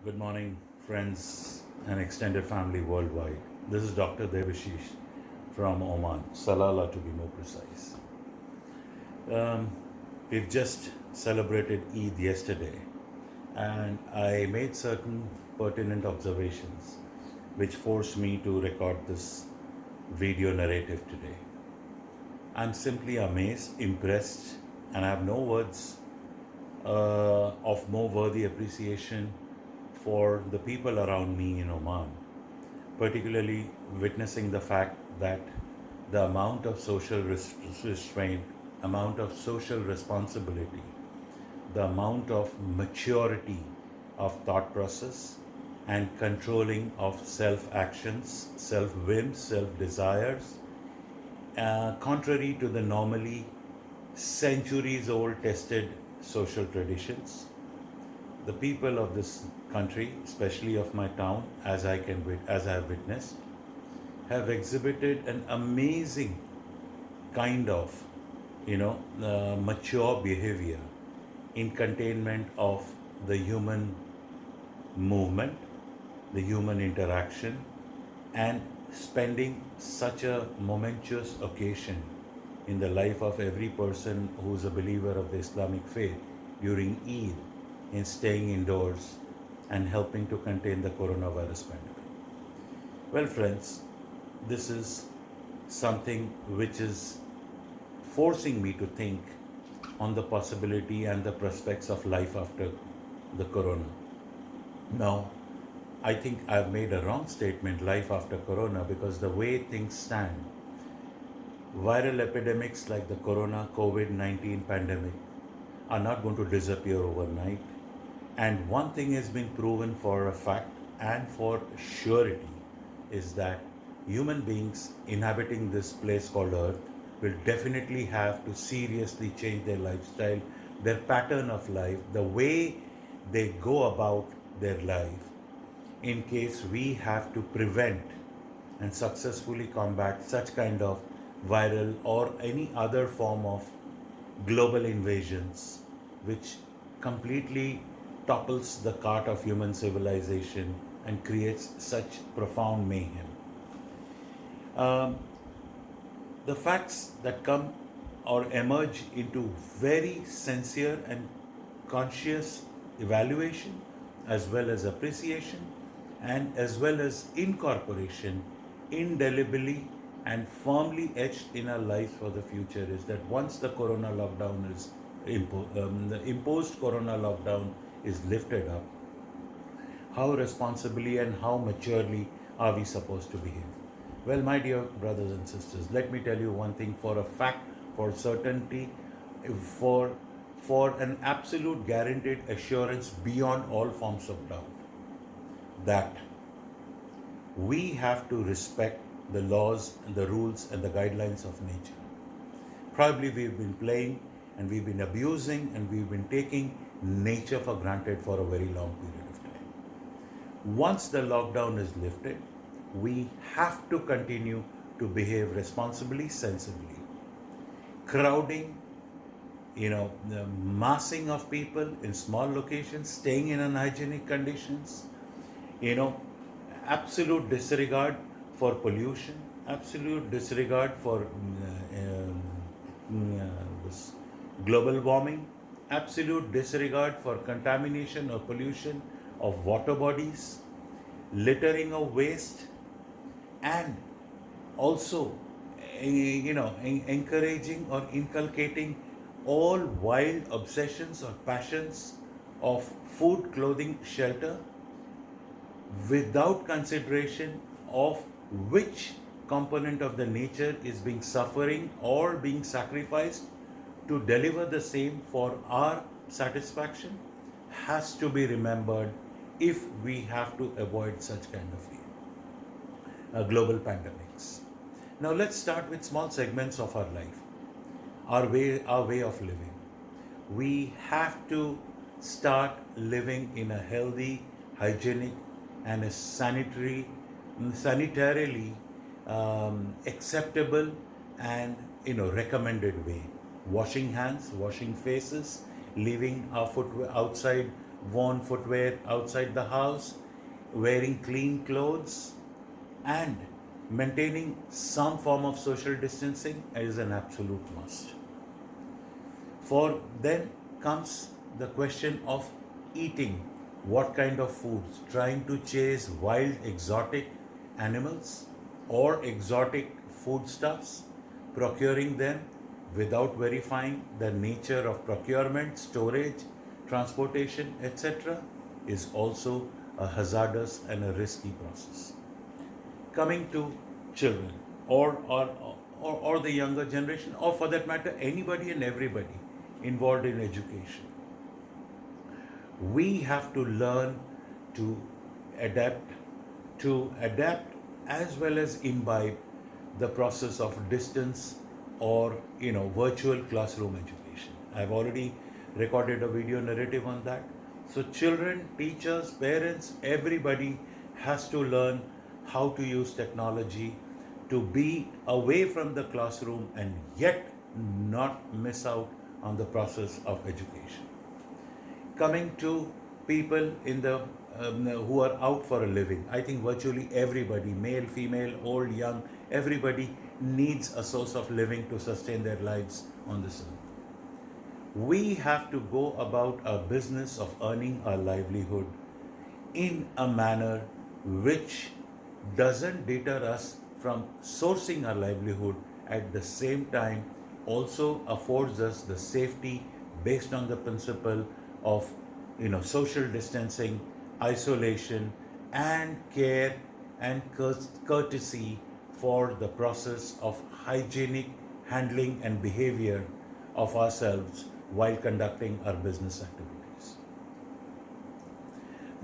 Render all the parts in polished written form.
Good morning, friends and extended family worldwide. This is Dr. Devashish from Oman, Salalah to be more precise. Um, we've just celebrated Eid yesterday, and I made certain pertinent observations which forced me to record this video narrative today. I'm simply amazed, impressed, and I have no words of more worthy appreciation for the people around me in Oman, particularly witnessing the fact that the amount of social restraint, amount of social responsibility, the amount of maturity of thought process and controlling of self actions, self whims, self desires, contrary to the normally centuries old tested social traditions. The people of this country, especially of my town, as I have witnessed, have exhibited an amazing kind of, mature behavior in containment of the human movement, the human interaction, and spending such a momentous occasion in the life of every person who is a believer of the Islamic faith during Eid in staying indoors and helping to contain the coronavirus pandemic. Well, friends, this is something which is forcing me to think on the possibility and the prospects of life after the corona. Now, I think I've made a wrong statement, life after corona, because the way things stand, viral epidemics like the corona COVID 19 pandemic are not going to disappear overnight. And one thing has been proven for a fact and for surety is that human beings inhabiting this place called Earth will definitely have to seriously change their lifestyle, their pattern of life, the way they go about their life, in case we have to prevent and successfully combat such kind of viral or any other form of global invasions which completely topples the cart of human civilization and creates such profound mayhem. Um, the facts that come or emerge into very sincere and conscious evaluation, as well as appreciation, and as well as incorporation indelibly and firmly etched in our lives for the future is that once the corona lockdown is the imposed corona lockdown is lifted up, how responsibly and how maturely are we supposed to behave? Well, my dear brothers and sisters, let me tell you one thing for a fact, for certainty, for an absolute guaranteed assurance beyond all forms of doubt, that we have to respect the laws and the rules and the guidelines of nature. Probably we've been playing and we've been abusing and we've been taking nature for granted for a very long period of time. Once the lockdown is lifted, we have to continue to behave responsibly, sensibly. Crowding, the massing of people in small locations, staying in unhygienic conditions, you know, absolute disregard for pollution, absolute disregard for this global warming, absolute disregard for contamination or pollution of water bodies, littering of waste, and also encouraging or inculcating all wild obsessions or passions of food, clothing, shelter, without consideration of which component of the nature is being suffering or being sacrificed to deliver the same for our satisfaction, has to be remembered if we have to avoid such kind of global pandemics. Now let's start with small segments of our life, our way of living. We have to start living in a healthy, hygienic, and a sanitarily acceptable and recommended way. Washing hands, washing faces, leaving our foot outside worn footwear outside the house, wearing clean clothes, and maintaining some form of social distancing is an absolute must. For then comes the question of eating what kind of foods, trying to chase wild exotic animals or exotic foodstuffs, procuring them without verifying the nature of procurement, storage, transportation, etc., is also a hazardous and a risky process. Coming to children or the younger generation, or for that matter, anybody and everybody involved in education, we have to learn to adapt, to adapt as well as imbibe the process of distance or virtual classroom education. I've already recorded a video narrative on that. So children, teachers, parents, everybody has to learn how to use technology to be away from the classroom and yet not miss out on the process of education. Coming to people in the who are out for a living, I think virtually everybody, male, female, old, young, everybody needs a source of living to sustain their lives on this earth. We have to go about our business of earning our livelihood in a manner which doesn't deter us from sourcing our livelihood, at the same time also affords us the safety based on the principle of social distancing, isolation, and care and courtesy for the process of hygienic handling and behavior of ourselves while conducting our business activities.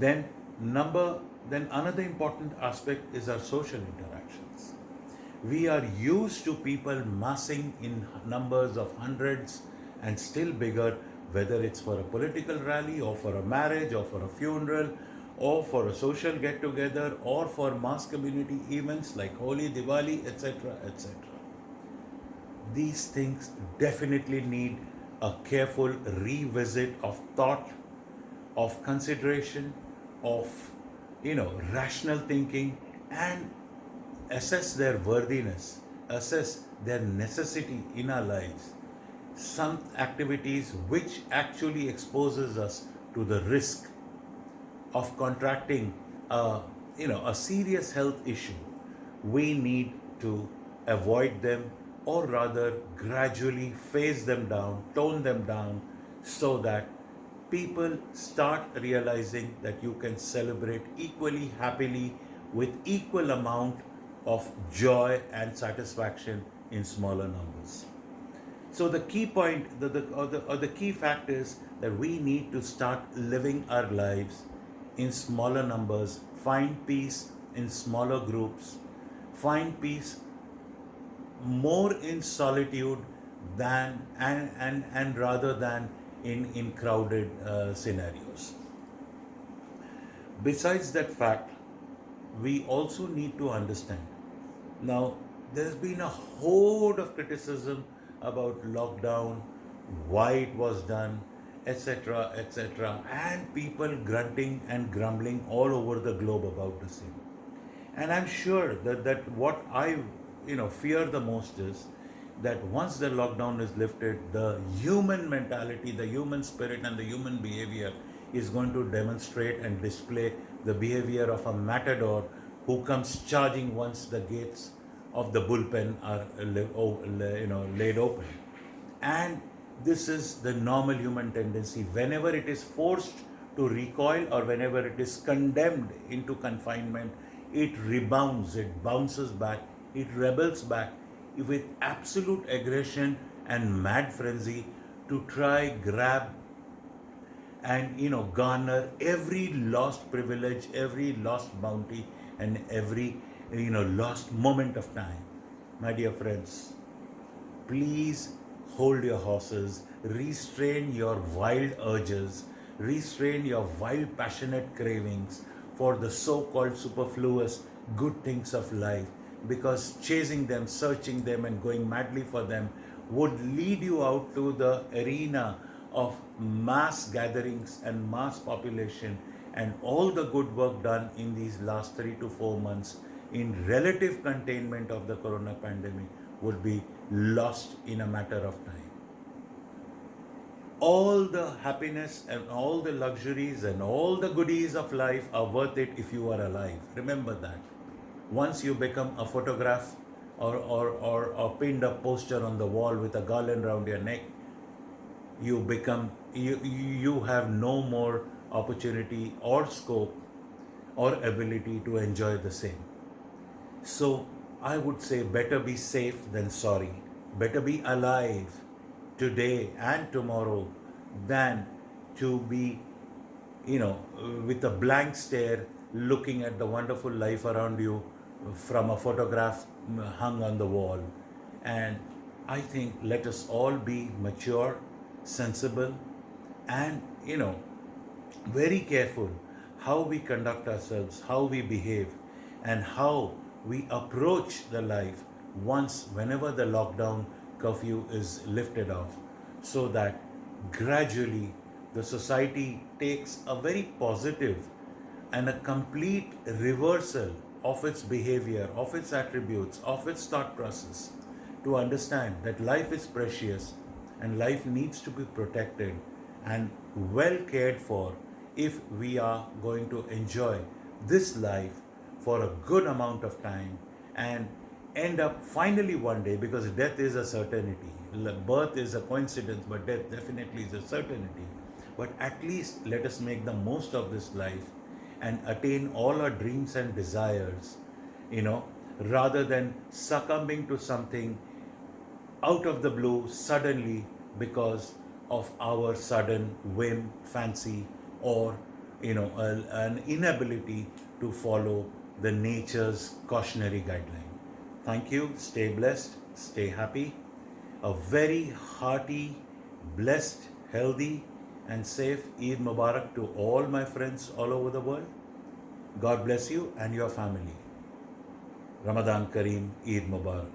Then then another important aspect is our social interactions. We are used to people massing in numbers of hundreds and still bigger, whether it's for a political rally or for a marriage or for a funeral or for a social get together or for mass community events like Holi, Diwali, etc., etc. These things definitely need a careful revisit of thought, of consideration, of rational thinking, and assess their worthiness, assess their necessity in our lives. Some activities which actually exposes us to the risk of contracting a serious health issue, we need to avoid them, or rather gradually phase them down, tone them down, so that people start realizing that you can celebrate equally happily with equal amount of joy and satisfaction in smaller numbers. So the key point, the key fact is that we need to start living our lives in smaller numbers, find peace in smaller groups, find peace more in solitude than and rather than in crowded scenarios. Besides that fact, we also need to understand. Now, there's been a horde of criticism about lockdown, why it was done, etc., etc., and people grunting and grumbling all over the globe about the same. And I'm sure that what I fear the most is that once the lockdown is lifted, the human mentality, the human spirit, and the human behavior is going to demonstrate and display the behavior of a matador who comes charging once the gates of the bullpen are laid open. And this is the normal human tendency. Whenever it is forced to recoil or whenever it is condemned into confinement, it rebounds, it bounces back, it rebels back with absolute aggression and mad frenzy to try, grab, and garner every lost privilege, every lost bounty, and every lost moment of time. My dear friends, please hold your horses, restrain your wild urges, restrain your wild passionate cravings for the so-called superfluous good things of life, because chasing them, searching them, and going madly for them would lead you out to the arena of mass gatherings and mass population and all the good work done in these last 3 to 4 months in relative containment of the corona pandemic would be lost in a matter of time. All the happiness and all the luxuries and all the goodies of life are worth it if you are alive. Remember that. Once you become a photograph or a pinned up poster on the wall with a garland around your neck, you have no more opportunity or scope or ability to enjoy the same. So I would say better be safe than sorry. Better be alive today and tomorrow than to be, with a blank stare looking at the wonderful life around you from a photograph hung on the wall. And I think let us all be mature, sensible, and, very careful how we conduct ourselves, how we behave, and how we approach the life whenever the lockdown curfew is lifted off, so that gradually the society takes a very positive and a complete reversal of its behavior, of its attributes, of its thought process, to understand that life is precious and life needs to be protected and well cared for if we are going to enjoy this life for a good amount of time and end up finally one day, because death is a certainty. Birth is a coincidence, but death definitely is a certainty. But at least let us make the most of this life and attain all our dreams and desires, rather than succumbing to something out of the blue suddenly because of our sudden whim, fancy, or an inability to follow the nature's cautionary guideline. Thank you. Stay blessed. Stay happy. A very hearty, blessed, healthy, and safe Eid Mubarak to all my friends all over the world. God bless you and your family. Ramadan Kareem, Eid Mubarak.